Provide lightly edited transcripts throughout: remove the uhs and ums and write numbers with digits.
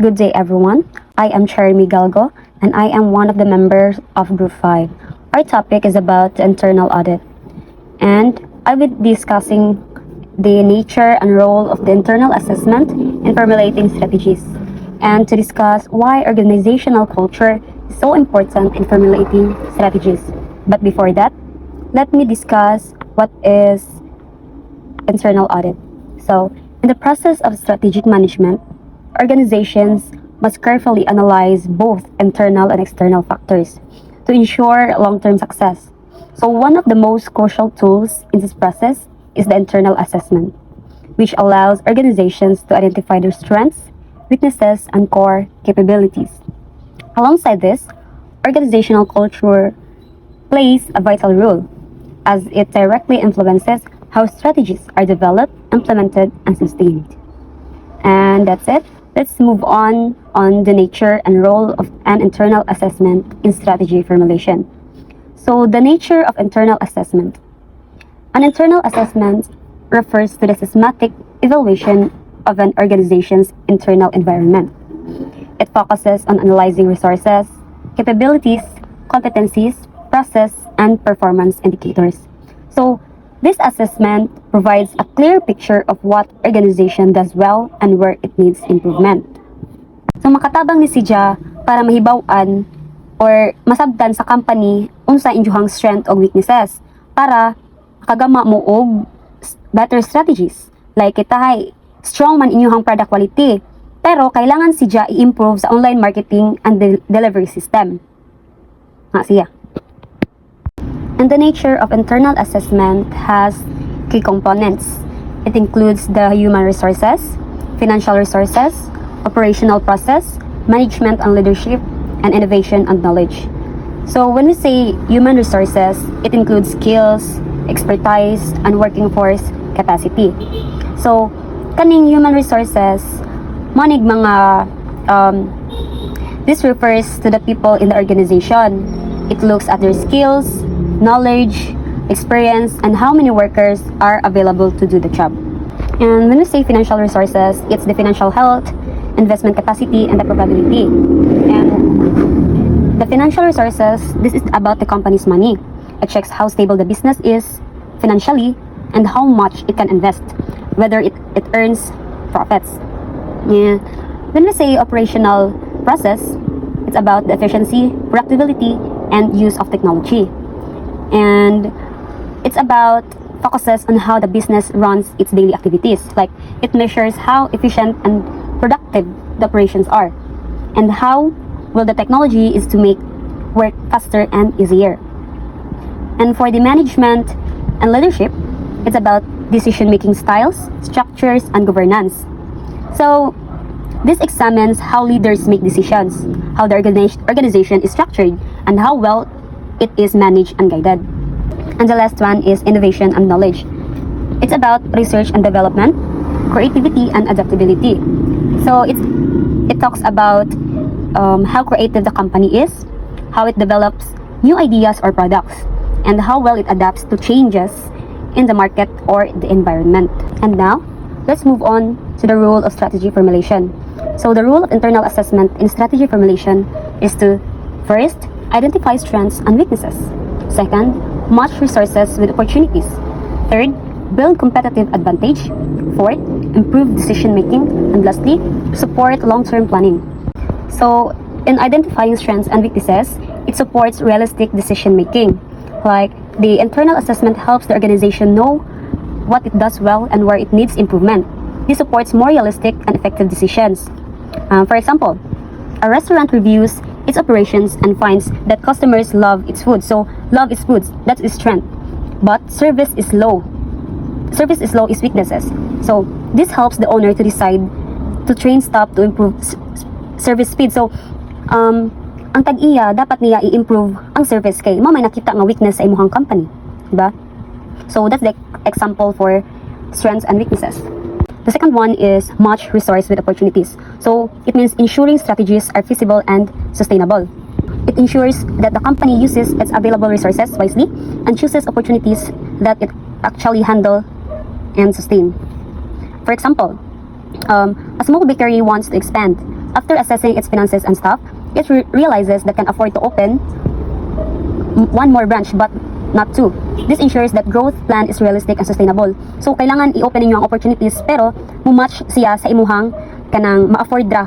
Good day, everyone. I am Cherry Galgo, and I am one of the members of Group 5. Our topic is about the internal audit, and I will be discussing the nature and role of the internal assessment in formulating strategies, and to discuss why organizational culture is so important in formulating strategies. But before that, let me discuss what is internal audit. So, in the process of strategic management, organizations must carefully analyze both internal and external factors to ensure long-term success. So, one of the most crucial tools in this process is the internal assessment, which allows organizations to identify their strengths, weaknesses, and core capabilities. Alongside this, organizational culture plays a vital role as it directly influences how strategies are developed, implemented, and sustained. And that's it. Let's move on the nature and role of an internal assessment in strategy formulation. So, the nature of internal assessment. An internal assessment refers to the systematic evaluation of an organization's internal environment. It focuses on analyzing resources, capabilities, competencies, process, and performance indicators. So, this assessment provides a clear picture of what organization does well and where it needs improvement. So, makatabang ni si Ja para mahibaw-an or masabtan sa company unsa injuhang strength o weaknesses para makagama mo og better strategies. Like itahay, strong man inyuhang product quality, pero kailangan si Ja i-improve sa online marketing and delivery system. Siya. And the nature of internal assessment has key components. It includes the human resources, financial resources, operational process, management and leadership, and innovation and knowledge. So when we say human resources, it includes skills, expertise, and working force capacity. So, kaning human resources, manig mga, this refers to the people in the organization. It looks at their skills, knowledge, experience, and how many workers are available to do the job. And when we say financial resources, it's the financial health, investment capacity, and the probability. And the financial resources, this is about the company's money. It checks how stable the business is financially and how much it can invest, whether it earns profits. Yeah. When we say operational process, it's about the efficiency, productivity, and use of technology. And it's about focuses on how the business runs its daily activities. Like it measures how efficient and productive the operations are, and how well the technology is to make work faster and easier. And for the management and leadership, it's about decision-making styles, structures, and governance. So this examines how leaders make decisions, how the organization is structured, and how well it is managed and guided. And the last one is innovation and knowledge. It's about research and development, creativity and adaptability. So it talks about how creative the company is, how it develops new ideas or products, and how well it adapts to changes in the market or the environment. And now, let's move on to the role of strategy formulation. So the role of internal assessment in strategy formulation is to, first, identify strengths and weaknesses. Second, match resources with opportunities. Third, build competitive advantage. Fourth, improve decision making. And lastly, support long-term planning. So, in identifying strengths and weaknesses, it supports realistic decision making. Like, the internal assessment helps the organization know what it does well and where it needs improvement. This supports more realistic and effective decisions. For example, a restaurant reviews its operations and finds that customers love its food. So, love its foods, that's its strength. But service is low. Service is low is weaknesses. So, this helps the owner to decide to train staff to improve service speed. So, ang tag-iya, dapat niya i-improve ang service kay may nakita nga weakness sa imuhang company. Diba? So, that's the example for strengths and weaknesses. The second one is match resource with opportunities. So, it means ensuring strategies are feasible and sustainable. It ensures that the company uses its available resources wisely and chooses opportunities that it actually handle and sustain. For example, a small bakery wants to expand, After assessing its finances and staff, it realizes that can afford to open one more branch but not two. This ensures that growth plan is realistic and sustainable. So kailangan i-open ninyo ang opportunities pero mumatch siya sa imuhang kanang ma-afford ra.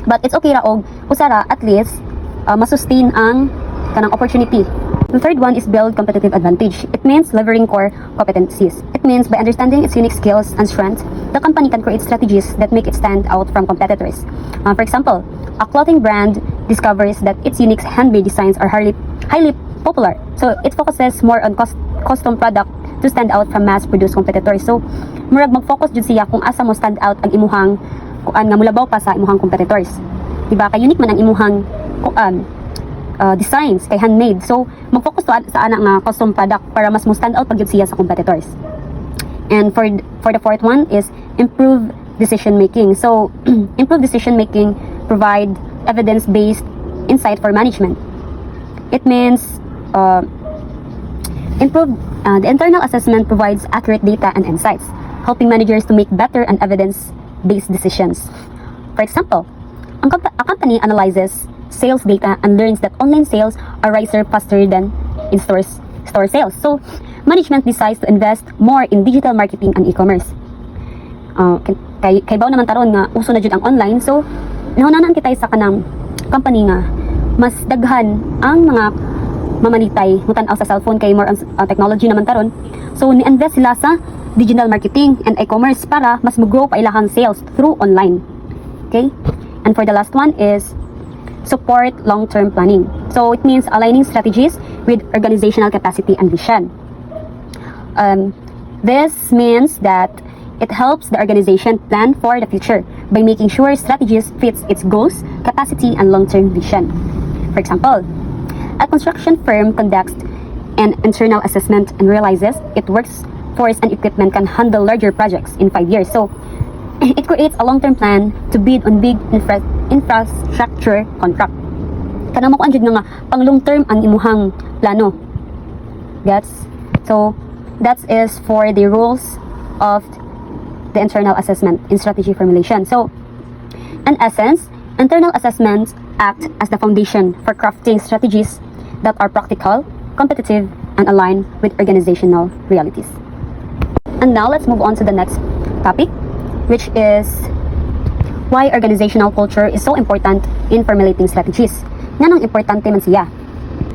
But it's okay ra og usara at least masustain ang kanang opportunity. The third one is build competitive advantage. It means leveraging core competencies. It means by understanding its unique skills and strengths, the company can create strategies that make it stand out from competitors. For example, a clothing brand discovers that its unique handmade designs are highly popular. So it focuses more on custom product to stand out from mass-produced competitors. So murag mag-focus jud siya kung asa mo stand out ang imuhang kuan nga mulabaw pa sa imuhang competitors. Diba? Kay unique man ang imuhang kuan designs kay handmade. So mag-focus to sa ana nga custom product para mas mo stand out pag siya sa competitors. And for the fourth one is improve decision making. So improve decision making provide evidence-based insight for management. It means the internal assessment provides accurate data and insights, helping managers to make better and evidence-based decisions. For example, a company analyzes sales data and learns that online sales are riser faster than in store sales. So, management decides to invest more in digital marketing and e-commerce. Kay baw naman taron nga uso na jud ang online. So, nahunanan kita sa kanang company nga mas daghan ang mga mamanitay mutan-aw sa cellphone kay more on technology naman taron. So, ni-invest sila sa digital marketing and e-commerce para mas mag-grow pa ilahang sales through online. Okay? And for the last one is support long-term planning. So it means aligning strategies with organizational capacity and vision. This means that it helps the organization plan for the future by making sure strategies fits its goals, capacity, and long-term vision. For example, a construction firm conducts an internal assessment and realizes its workforce and equipment can handle larger projects in 5 years. So it creates a long-term plan to bid on big infrastructure contract. Kanang makuan jud nga pang long-term ang imuhang plano. Gets? So that is for the rules of the internal assessment in strategy formulation. So in essence, internal assessments act as the foundation for crafting strategies that are practical, competitive, and aligned with organizational realities. And now let's move on to the next topic, which is why organizational culture is so important in formulating strategies. Nganong importante man siya.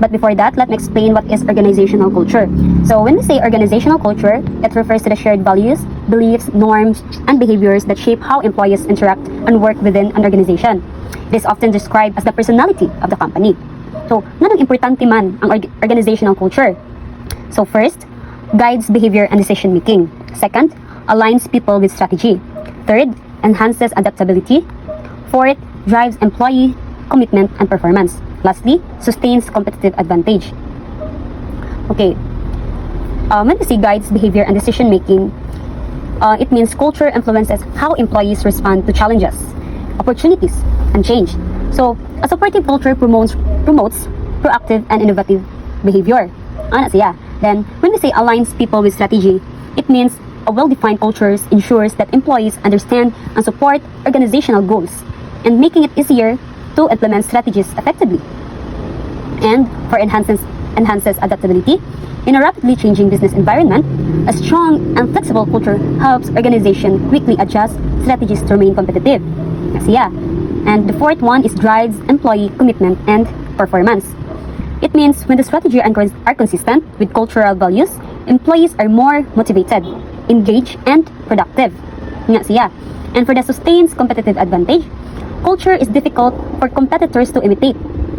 But before that, let me explain what is organizational culture. So when we say organizational culture, it refers to the shared values, beliefs, norms, and behaviors that shape how employees interact and work within an organization. It is often described as the personality of the company. So, nganong importante man ang organizational culture? So first, guides behavior and decision making. Second, aligns people with strategy. Third, enhances adaptability. Fourth, drives employee commitment and performance. Lastly, sustains competitive advantage. Okay, when we say guides behavior and decision making, it means culture influences how employees respond to challenges, opportunities, and change. So, a supportive culture promotes proactive and innovative behavior. Ano siya? Then, when we say aligns people with strategy, it means a well-defined culture ensures that employees understand and support organizational goals and making it easier to implement strategies effectively. And for enhances adaptability, in a rapidly changing business environment, a strong and flexible culture helps organizations quickly adjust strategies to remain competitive. Kasi yeah. And the fourth one is drives employee commitment and performance. It means when the strategy are consistent with cultural values, employees are more motivated, engaged, and productive. Nga siya. And for the sustains competitive advantage, culture is difficult for competitors to imitate.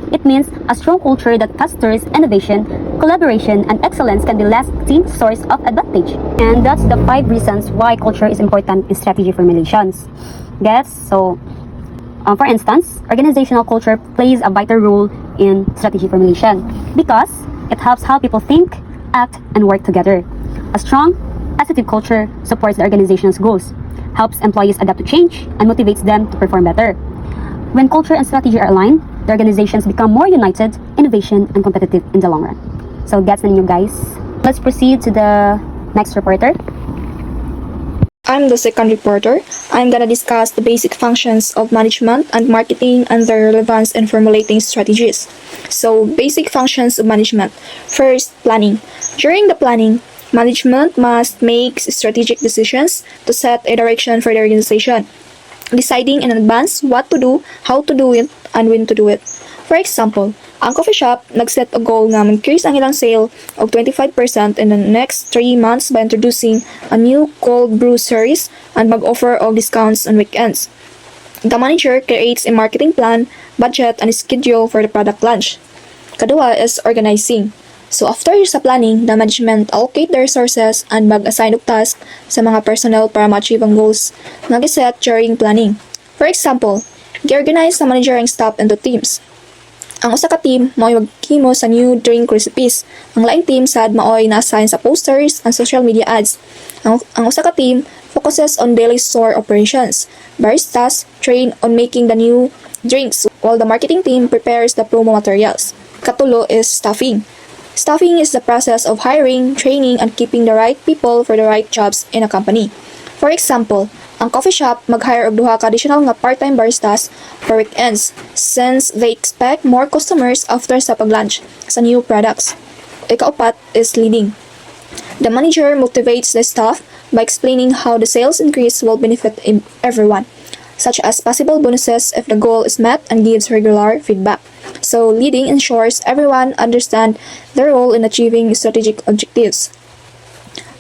It means a strong culture that fosters innovation, collaboration, and excellence can be lasting source of advantage. And that's the 5 reasons why culture is important in strategy formulations. Gets? So, for instance, organizational culture plays a vital role in strategy formulation because it helps how people think, act, and work together. A strong, positive culture supports the organization's goals, helps employees adapt to change, and motivates them to perform better. When culture and strategy are aligned, the organizations become more united, innovation, and competitive in the long run. So that's the new guys. Let's proceed to the next reporter. I'm the second reporter. I'm gonna discuss the basic functions of management and marketing and their relevance in formulating strategies. So, basic functions of management. First, planning. During the planning, management must make strategic decisions to set a direction for the organization, deciding in advance what to do, how to do it, and when to do it. For example, ang coffee shop nag-set a goal nga mag-increase ang ilang sale of 25% in the next 3 months by introducing a new cold brew series and mag-offer of discounts on weekends. The manager creates a marketing plan, budget, and schedule for the product launch. Kadua is organizing. So after sa planning, the management allocate the resources and mag-assign og task sa mga personnel para ma-achieve ang goals nga giset during planning. For example, gi-organize sa manager ang staff into teams. Ang usa ka team mao'y maghimo sa new drink recipes. Ang laing team sad mao'y na-assign sa posters and social media ads. Ang usa ka team focuses on daily store operations. Baristas train on making the new drinks while the marketing team prepares the promo materials. Katulo is staffing. Staffing is the process of hiring, training, and keeping the right people for the right jobs in a company. For example, ang coffee shop mag-hire og duha ka additional nga part-time baristas for weekends since they expect more customers after sa pag-lunch sa new products. Ikaupat is leading. The manager motivates the staff by explaining how the sales increase will benefit everyone, such as possible bonuses if the goal is met and gives regular feedback. So, leading ensures everyone understand their role in achieving strategic objectives.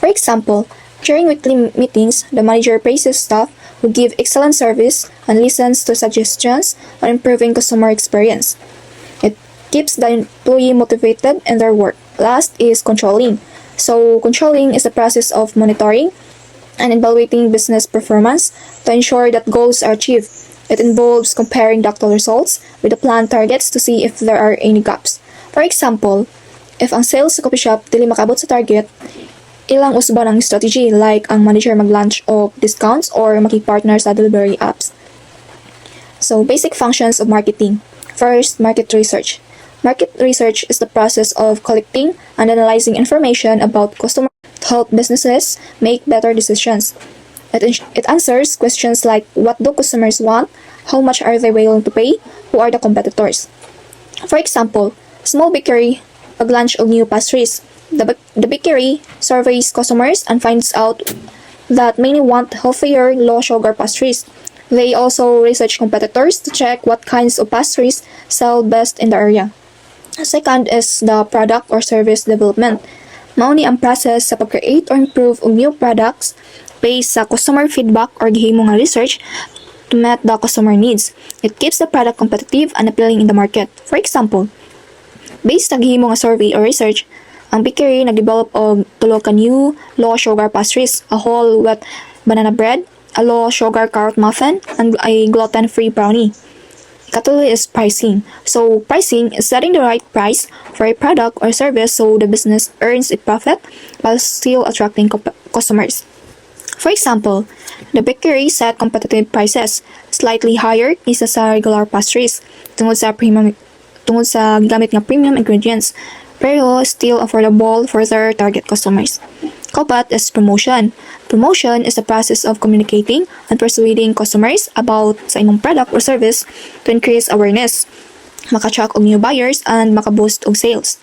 For example, during weekly meetings, the manager praises staff who give excellent service and listens to suggestions on improving customer experience. It keeps the employee motivated in their work. Last is controlling. So, controlling is the process of monitoring and evaluating business performance to ensure that goals are achieved. It involves comparing the actual results with the planned targets to see if there are any gaps. For example, if ang sales sa coffee shop dili makabot sa target, ilang usban ang strategy like ang manager mag-launch of discounts or makipart-partner sa delivery apps. So, basic functions of marketing. First, market research. Market research is the process of collecting and analyzing information about customers to help businesses make better decisions. It answers questions like what do customers want, how much are they willing to pay, who are the competitors. For example, small bakery mag-launch of new pastries. The bakery surveys customers and finds out that many want healthier, low-sugar pastries. They also research competitors to check what kinds of pastries sell best in the area. Second is the product or service development. Mao ni ang process sa pag-create or improve og new products based sa customer feedback or gihimo nga research to meet the customer needs. It keeps the product competitive and appealing in the market. For example, based sa gihimo nga survey or research, ang bakery nag-develop og tulo ka new low-sugar pastries, a whole wheat banana bread, a low-sugar carrot muffin, and a gluten-free brownie. Ikatuloy is pricing. So, pricing is setting the right price for a product or service so the business earns a profit while still attracting customers. For example, the bakery set competitive prices, slightly higher kaysa sa regular pastries, tungod sa gamit nga premium ingredients, pero still affordable for their target customers. Kaupat is promotion. Promotion is the process of communicating and persuading customers about sa imong product or service to increase awareness, maka-attract og new buyers, and maka-boost og sales.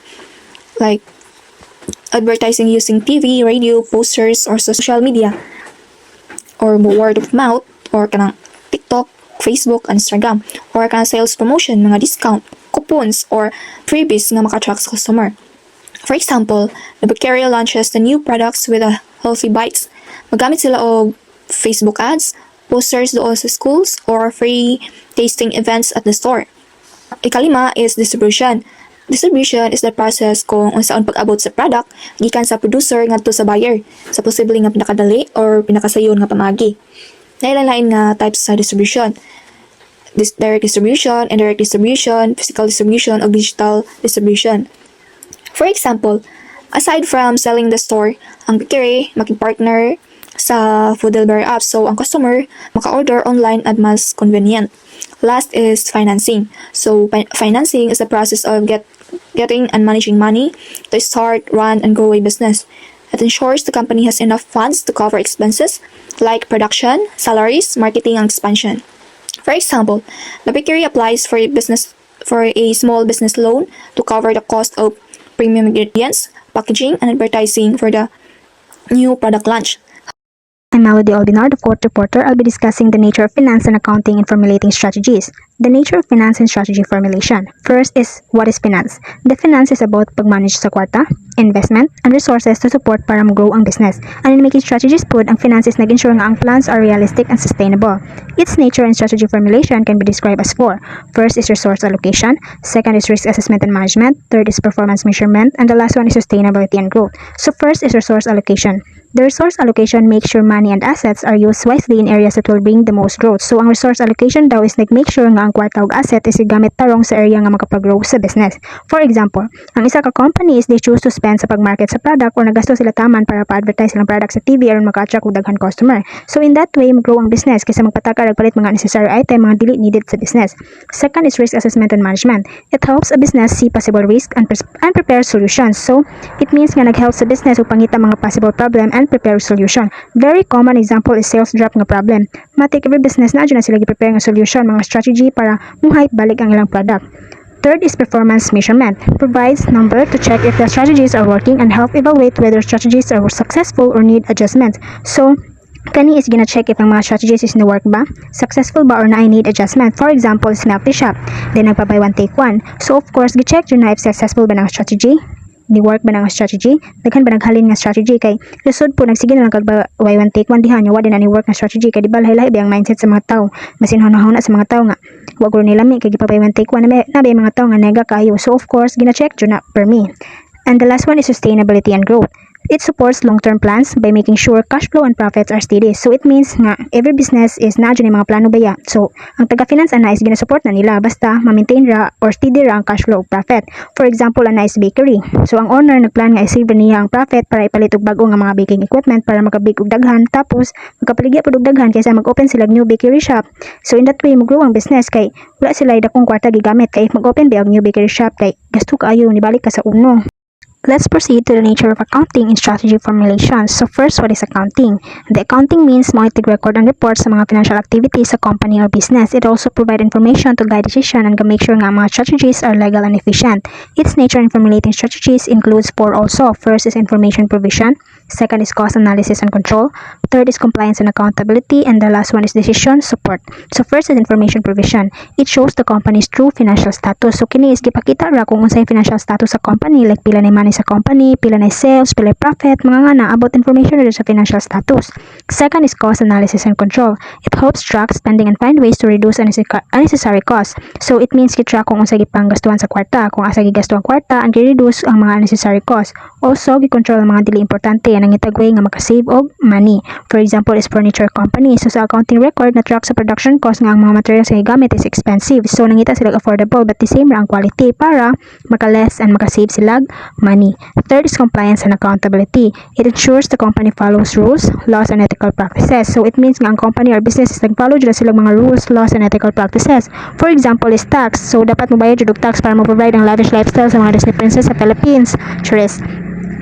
Like advertising using TV, radio, posters, or social media, or word of mouth, or kanang TikTok, Facebook, and Instagram, or kanang sales promotion, mga discount, coupons, or freebies nga maka-attract sa customer. For example, the bakery launches the new products with a healthy bites. Magamit sila og Facebook ads, posters doon sa schools, or free tasting events at the store. Ikalima is distribution. Distribution is the process kung unsaon pag-abot sa product gikan sa producer ngadto sa buyer sa posible nga pinakadali or pinakasayon nga pamagi. Nailain nga types sa distribution. Direct distribution, indirect distribution, physical distribution, o digital distribution. For example, aside from selling the store, ang bakery makipart-partner sa food delivery apps so ang customer maka-order online at mas convenient. Last is financing. So, financing is the process of getting and managing money to start, run, and grow a business. It ensures the company has enough funds to cover expenses like production, salaries, marketing, and expansion. For example, the bakery applies for a small business loan to cover the cost of premium ingredients, packaging, and advertising for the new product launch. I'm Melody Albinar, the court reporter. I'll be discussing the nature of finance and accounting in formulating strategies. The nature of finance and strategy formulation. First is, what is finance? The finance is about pag-manage sa kwarta, investment, and resources to support para mag-grow ang business. And in making strategies pod, ang finance is nag-ensure nga ang plans are realistic and sustainable. Its nature and strategy formulation can be described as four. First is resource allocation, second is risk assessment and management, third is performance measurement, and the last one is sustainability and growth. So first is resource allocation. The resource allocation makes sure money and assets are used wisely in areas that will bring the most growth. So ang resource allocation daw is nag-make sure nga ang kwarta ug asset is gamit tarong sa area nga makapag-grow sa business. For example, ang isa ka company is they choose to spend sa pag-market sa product or nagasto sila taman para pa-advertise silang product sa TV aron maka-attract og daghan customer. So in that way, mag-grow ang business kaysa magpatakar ug palit mga necessary item mga dili needed sa business. Second is risk assessment and management. It helps a business see possible risk and prepare solutions. So it means nga nag-help sa business ug pangita mga possible problem and prepare solution. Very common example is sales drop nga problem. Matik every business na dyan na sila gi-prepare nga solution, mga strategy para muhayt balik ang ilang product. Third is performance measurement. Provides number to check if the strategies are working and help evaluate whether strategies are successful or need adjustments. So, kani is gonna check if ang mga strategies is na-work ba, successful ba or na I need adjustment. For example, is milk tea shop. Then nagpa-buy one take one. So of course, gi-check yun na if successful ba ng strategy, ni-work ba ng strategy, daghan ba naghalin nga strategy kay lisod po nagsige na lang kag buy one take one diha nya wa din ani work nga strategy kay di ba lahi-lahi ba ang mindset sa mga tao, masinhona-hona sa mga tao nga wa guro nila mi kay gipabay one take one na ba yung mga tao nga nega kayo. So of course gina-check jud na per me. And the last one is sustainability and growth. It supports long-term plans by making sure cash flow and profits are steady. So it means nga every business is na dyan yung mga plano baya. So ang taga-finance ana is ginasupport na nila basta ma-maintain ra or steady ra ang cash flow o profit. For example, ana is bakery. So ang owner nagplan nga i-save niya ang profit para ipalit og bag-o nga mga baking equipment para makabig og daghan, tapos magkapaligya pud og daghan kaysa mag-open sila new bakery shop. So in that way mag-grow ang business kay wala sila dakong kwarta gigamit kay mag-open ba og new bakery shop kay gasto kaayo ni balik ka sa uno. Let's proceed to the nature of accounting and strategy formulation. So first, what is accounting? The accounting means monitoring record and report sa mga financial activities sa company or business. It also provide information to guide decision and make sure nga mga strategies are legal and efficient. Its nature in formulating strategies includes four also. First is information provision. Second is cost analysis and control. Third is compliance and accountability. And the last one is decision support. So first is information provision. It shows the company's true financial status. So kini is gipakita ra kung unsay financial status sa company, like pila na money sa company, pila na sales, pila profit, mga nga na about information rin sa financial status. Second is cost analysis and control. It helps track spending and find ways to reduce unnecessary costs. So it means gi-track kung unsa gipang gastuhan sa kwarta, kung asa gigasto ang kwarta, and gi-reduce ang mga unnecessary costs. Also, gi-control ang mga dili importante ang itagway nga makasave og money. For example, is furniture company. So sa accounting record na track sa production cost nga ang mga materials nga gamit is expensive. So nangita sila affordable but the same ra ang quality para maka-less and makasave sila money. Third is compliance and accountability. It ensures the company follows rules, laws, and ethical practices. So it means nga ang company or business is nag-follow jud sila mga rules, laws, and ethical practices. For example, is tax. So dapat mo bayad jud og tax para mo-provide ang lavish lifestyle sa mga Disney princess sa Philippines. Tourist.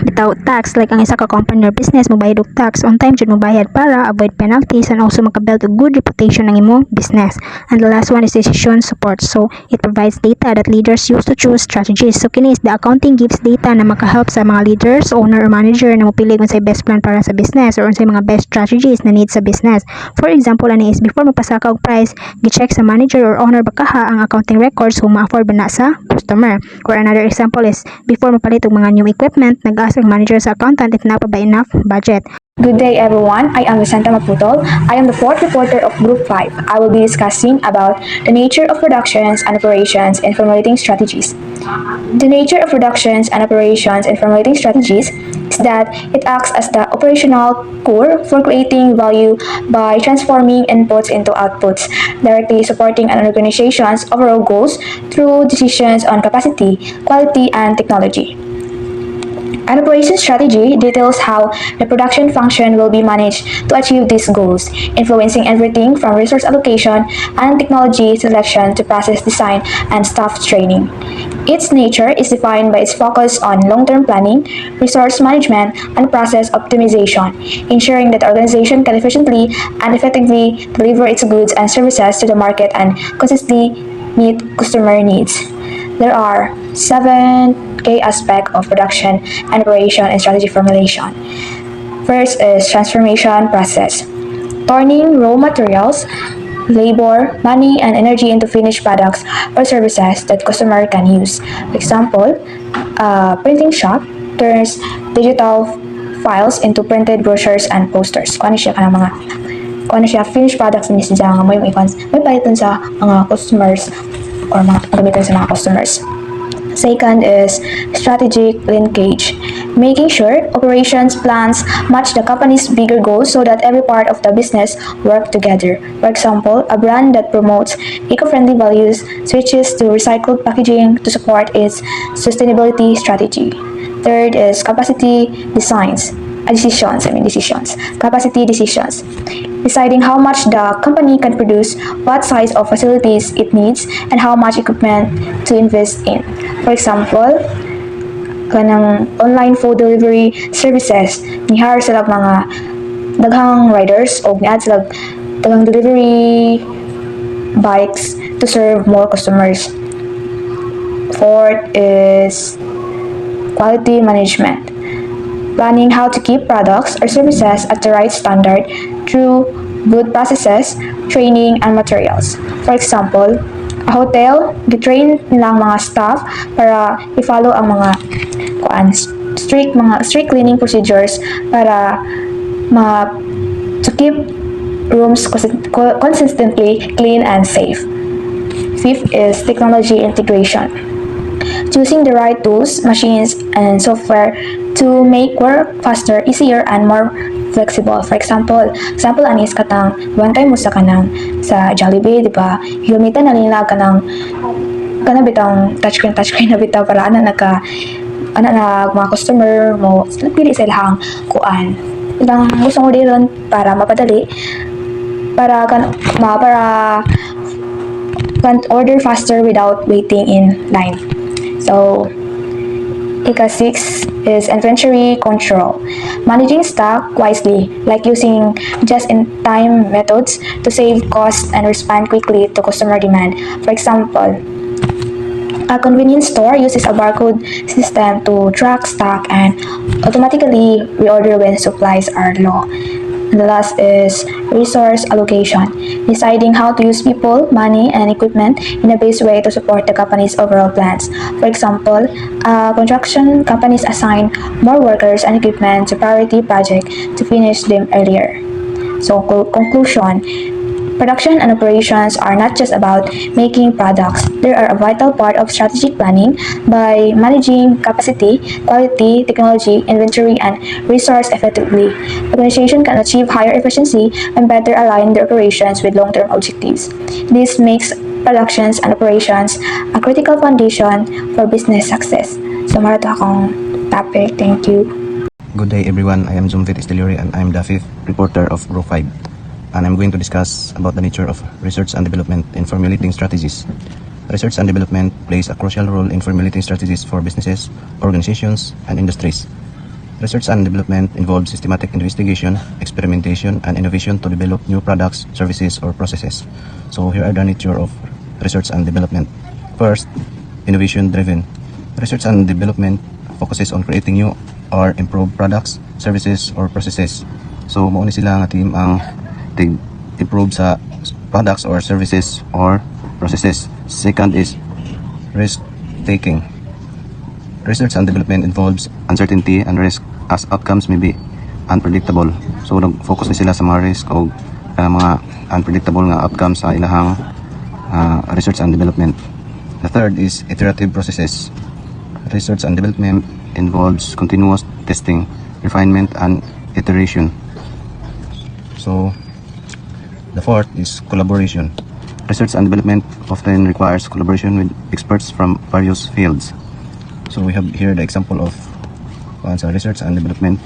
Without tax, like ang isa ka company or business, magbayad og tax on time jud magbayad para avoid penalties and also makabuild a good reputation ng imong business. And the last one is decision support. So it provides data that leaders use to choose strategies. So kini is the accounting gives data na makahelp sa mga leaders, owner or manager na mopili kung say best plan para sa business or unsay mga best strategies na need sa business. For example, ani is before magpasaka og price, gi-check sa manager or owner bakaha ang accounting records kung ma-afford ba na sa customer. Or another example is before mapalit og mga new equipment, nag-ask ang manager sa accountant if na pa ba enough budget. Good day everyone, I am Vicenta Maputol. I am the fourth reporter of Group 5. I will be discussing about the nature of productions and operations in formulating strategies. The nature of productions and operations in formulating strategies is that it acts as the operational core for creating value by transforming inputs into outputs, directly supporting an organization's overall goals through decisions on capacity, quality, and technology. An operation strategy details how the production function will be managed to achieve these goals, influencing everything from resource allocation and technology selection to process design and staff training. Its nature is defined by its focus on long-term planning, resource management, and process optimization, ensuring that the organization can efficiently and effectively deliver its goods and services to the market and consistently meet customer needs. There are 7 key aspects of production and operation and strategy formulation. First is transformation process. Turning raw materials, labor, money, and energy into finished products or services that customer can use. For example, a printing shop turns digital files into printed brochures and posters. Kung ano siya ka mga kung ano siya finished products ni siya nga may palitan sa mga customers or mga gamitin sa mga customers. Second is strategic linkage, making sure operations plans match the company's bigger goals so that every part of the business work together. For example, a brand that promotes eco-friendly values switches to recycled packaging to support its sustainability strategy. Third is capacity decisions. Capacity decisions. Deciding how much the company can produce, what size of facilities it needs, and how much equipment to invest in. For example, kanang online food delivery services, ni-hire sila mga daghang riders o ni-add sila daghang delivery bikes to serve more customers. Fourth is quality management. Planning how to keep products or services at the right standard through good processes, training, and materials. For example, a hotel, gitrain nilang mga staff para i-follow ang mga strict cleaning procedures para to keep rooms consistently clean and safe. Fifth is technology integration. Choosing the right tools, machines, and software to make work faster, easier, and more flexible. For example, anis katang one time mo sa Jollibee, di ba? Gamitan na nila kanang bitang touchscreen na bitaw para na mga customer mo pili sa ilang kuan. Ilang gusto mo din para mapadali para kan order faster without waiting in line. So, Ika-6 is inventory control. Managing stock wisely, like using just-in-time methods to save costs and respond quickly to customer demand. For example, a convenience store uses a barcode system to track stock and automatically reorder when supplies are low. And the last is resource allocation, deciding how to use people, money, and equipment in a best way to support the company's overall plans. For example, construction companies assign more workers and equipment to priority projects to finish them earlier. So, conclusion, production and operations are not just about making products. They are a vital part of strategic planning. By managing capacity, quality, technology, inventory, and resource effectively, the organization can achieve higher efficiency and better align their operations with long-term objectives. This makes productions and operations a critical foundation for business success. So, marato akong topic. Thank you. Good day everyone, I am Zumfit Esteliory and I am the 5th reporter of Group 5. And I'm going to discuss about the nature of research and development in formulating strategies. Research and development plays a crucial role in formulating strategies for businesses, organizations, and industries. Research and development involves systematic investigation, experimentation, and innovation to develop new products, services, or processes. So here are the nature of research and development. First, innovation-driven. Research and development focuses on creating new or improved products, services, or processes. So mao ni sila nga team ang improve sa products or services or processes. Second is risk-taking. Research and development involves uncertainty and risk as outcomes may be unpredictable. So nag-focus na sila sa mga risk o mga unpredictable nga outcomes sa ilahang research and development. The third is iterative processes. Research and development involves continuous testing, refinement, and iteration. So the fourth is collaboration. Research and development often requires collaboration with experts from various fields. So we have here the example of sa research and development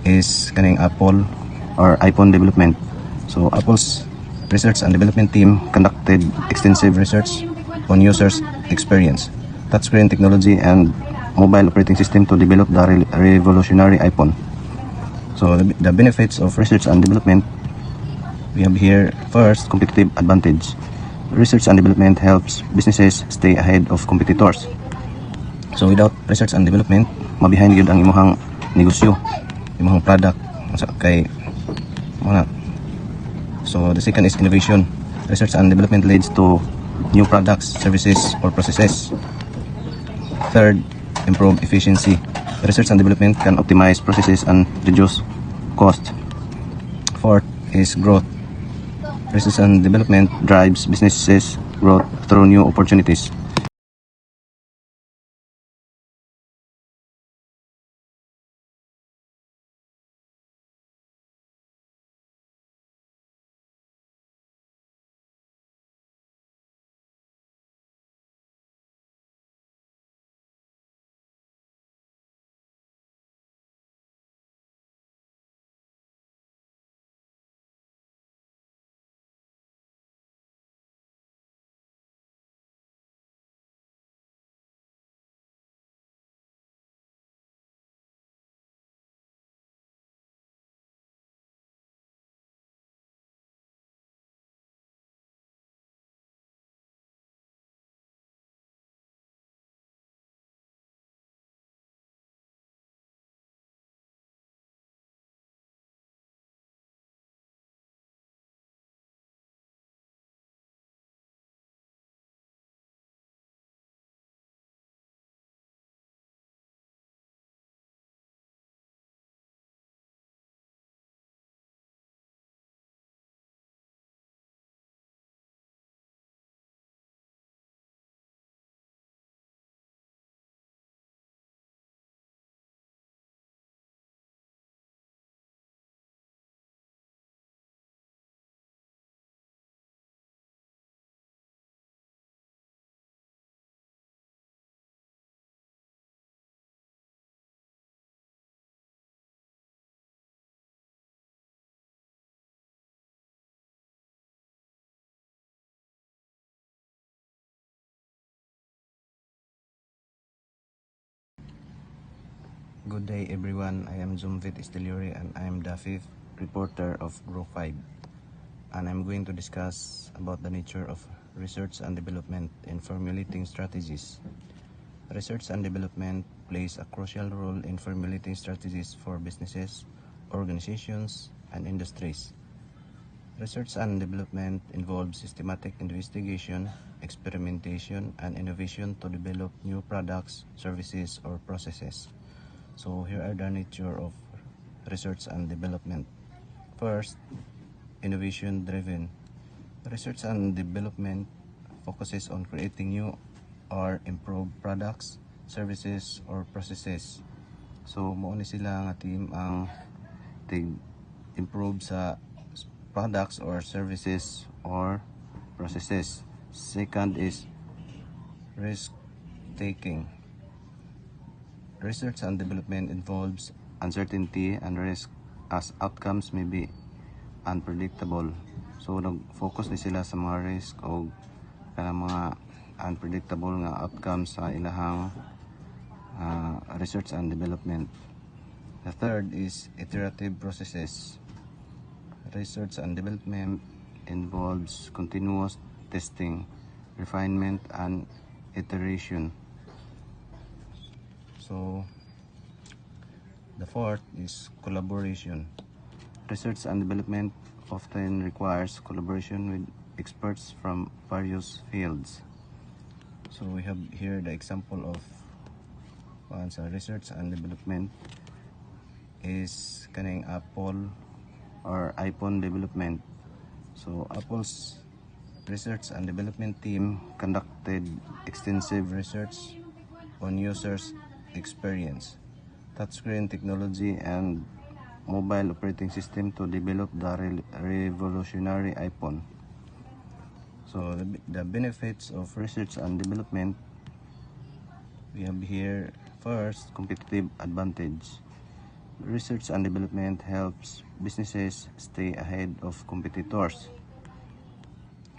is kaning Apple or iPhone development. So Apple's research and development team conducted extensive research on users' experience, touchscreen technology, and mobile operating system to develop the revolutionary iPhone. So the benefits of research and development, we have here first, competitive advantage. Research and development helps businesses stay ahead of competitors. So without research and development, mabihind yun ang imuhang negosyo, imuhang product kay mga. So the second is innovation. Research and development leads to new products, services, or processes. Third, improve efficiency. Research and development can optimize processes and reduce cost. Fourth is growth. Research and development drives businesses growth through new opportunities. Good day everyone, I am Zumvit Esteliore and I am the fifth reporter of Grow 5, and I'm going to discuss about the nature of research and development in formulating strategies. Research and development plays a crucial role in formulating strategies for businesses, organizations, and industries. Research and development involves systematic investigation, experimentation, and innovation to develop new products, services, or processes. So here are the nature of research and development. First, innovation driven. Research and development focuses on creating new or improved products, services, or processes. So mo ni sila nga team ang improve sa products or services or processes. Second is risk taking. Research and development involves uncertainty and risk as outcomes may be unpredictable. So nag-focus ni sila sa mga risk o kanang mga unpredictable nga outcomes sa ilahang research and development. The third is iterative processes. Research and development involves continuous testing, refinement, and iteration. So the fourth is collaboration. Research and development often requires collaboration with experts from various fields. So we have here the example of research and development is kaning Apple or iPhone development. So Apple's research and development team conducted extensive research on users' experience, touchscreen technology, and mobile operating system to develop the revolutionary iPhone. So the benefits of research and development, we have here First, competitive advantage. Research and development helps businesses stay ahead of competitors.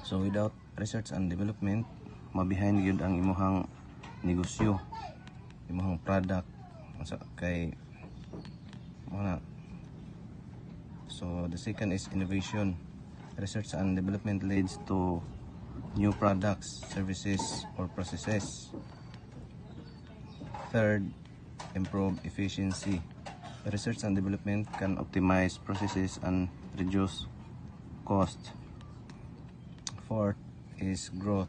So without research and development, mabihind yun ang imuhang negosyo, imuhang product kay mga. So the second is innovation. Research and development leads to new products, services, or processes. Third, improve efficiency. Research and development can optimize processes and reduce cost. Fourth is growth.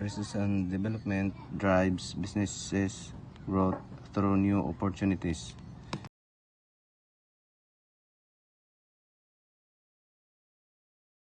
Research and development drives businesses growth through new opportunities,